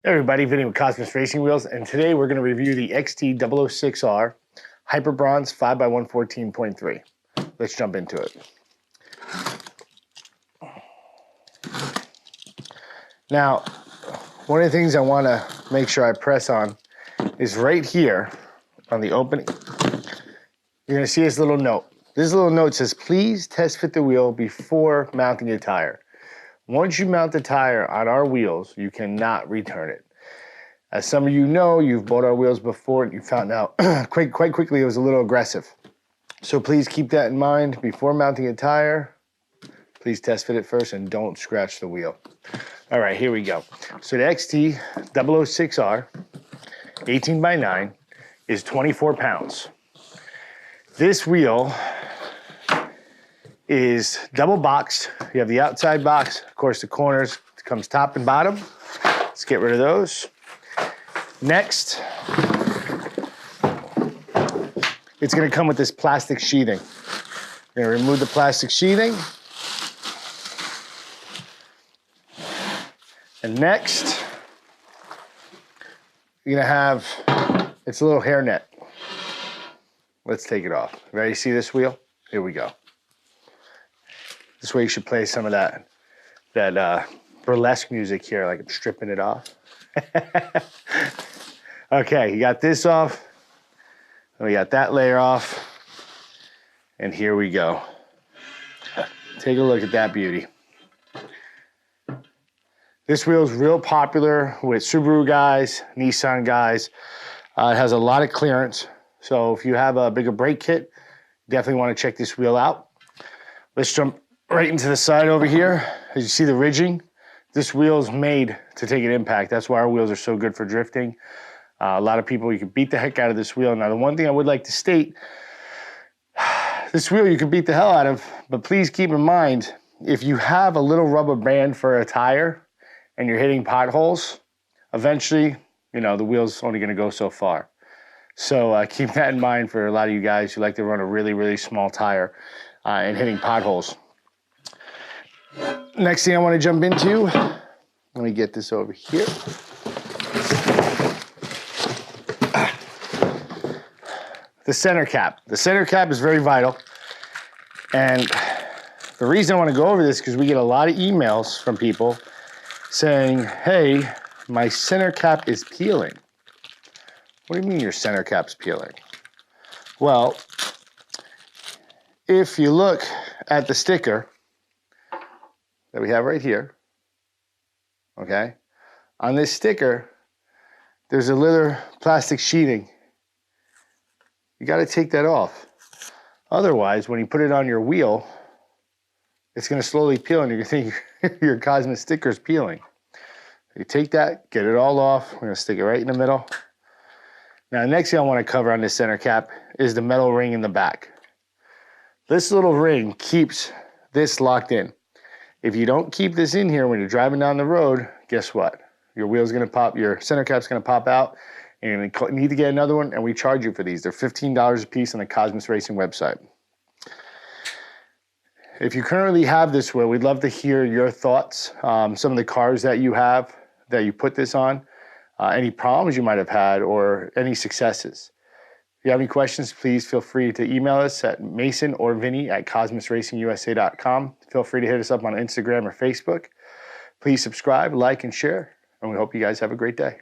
Hey everybody, Vinnie with Cosmis Racing Wheels, and today we're going to review the XT-006R Hyper Bronze 5x114.3. Let's jump into it. Now, one of the things I want to make sure I press on is right here on the opening. You're going to see this little note. This little note says, please test fit the wheel before mounting a tire. Once you mount the tire on our wheels, you cannot return it. As some of you know, you've bought our wheels before and you found out quite quickly it was a little aggressive. So please keep that in mind before mounting a tire. Please test fit it first and don't scratch the wheel. All right, here we go. So the XT-006R 18x9 is 24 pounds. This wheel is double boxed. You have the outside box, of course the corners comes top and bottom. Let's get rid of those. Next, it's gonna come with this plastic sheathing. We're gonna remove the plastic sheathing. And next, you're gonna have, it's a little hairnet. Let's take it off. Ready to see this wheel? Here we go. This way you should play some of that burlesque music here, like I'm stripping it off. Okay, you got this off. We got that layer off. And here we go. Take a look at that beauty. This wheel is real popular with Subaru guys, Nissan guys. It has a lot of clearance. So if you have a bigger brake kit, definitely want to check this wheel out. Let's jump right into the side over here. As you see the ridging, this wheel is made to take an impact. That's why our wheels are so good for drifting. A lot of people, you can beat the heck out of this wheel. Now, the one thing I would like to state, this wheel you can beat the hell out of, but please keep in mind, if you have a little rubber band for a tire and you're hitting potholes, eventually, you know, the wheel's only gonna go so far. So keep that in mind for a lot of you guys who like to run a really, really small tire and hitting potholes. Next thing I want to jump into, let me get this over here. The center cap. The center cap is very vital. And the reason I want to go over this is because we get a lot of emails from people saying, hey, my center cap is peeling. What do you mean your center cap's peeling? Well, if you look at the sticker that we have right here, okay? On this sticker, there's a little plastic sheathing. You gotta take that off. Otherwise, when you put it on your wheel, it's gonna slowly peel and you're gonna think your Cosmis sticker is peeling. You take that, get it all off. We're gonna stick it right in the middle. Now, the next thing I wanna cover on this center cap is the metal ring in the back. This little ring keeps this locked in. If you don't keep this in here when you're driving down the road, guess what? Your wheel's gonna pop, your center cap's gonna pop out, and you're gonna need to get another one, and we charge you for these. They're $15 a piece on the Cosmis Racing website. If you currently have this wheel, we'd love to hear your thoughts. Some of the cars that you have, that you put this on, any problems you might have had, or any successes. If you have any questions, please feel free to email us at Mason or Vinnie at CosmisRacingUSA.com. Feel free to hit us up on Instagram or Facebook. Please subscribe, like, and share, and we hope you guys have a great day.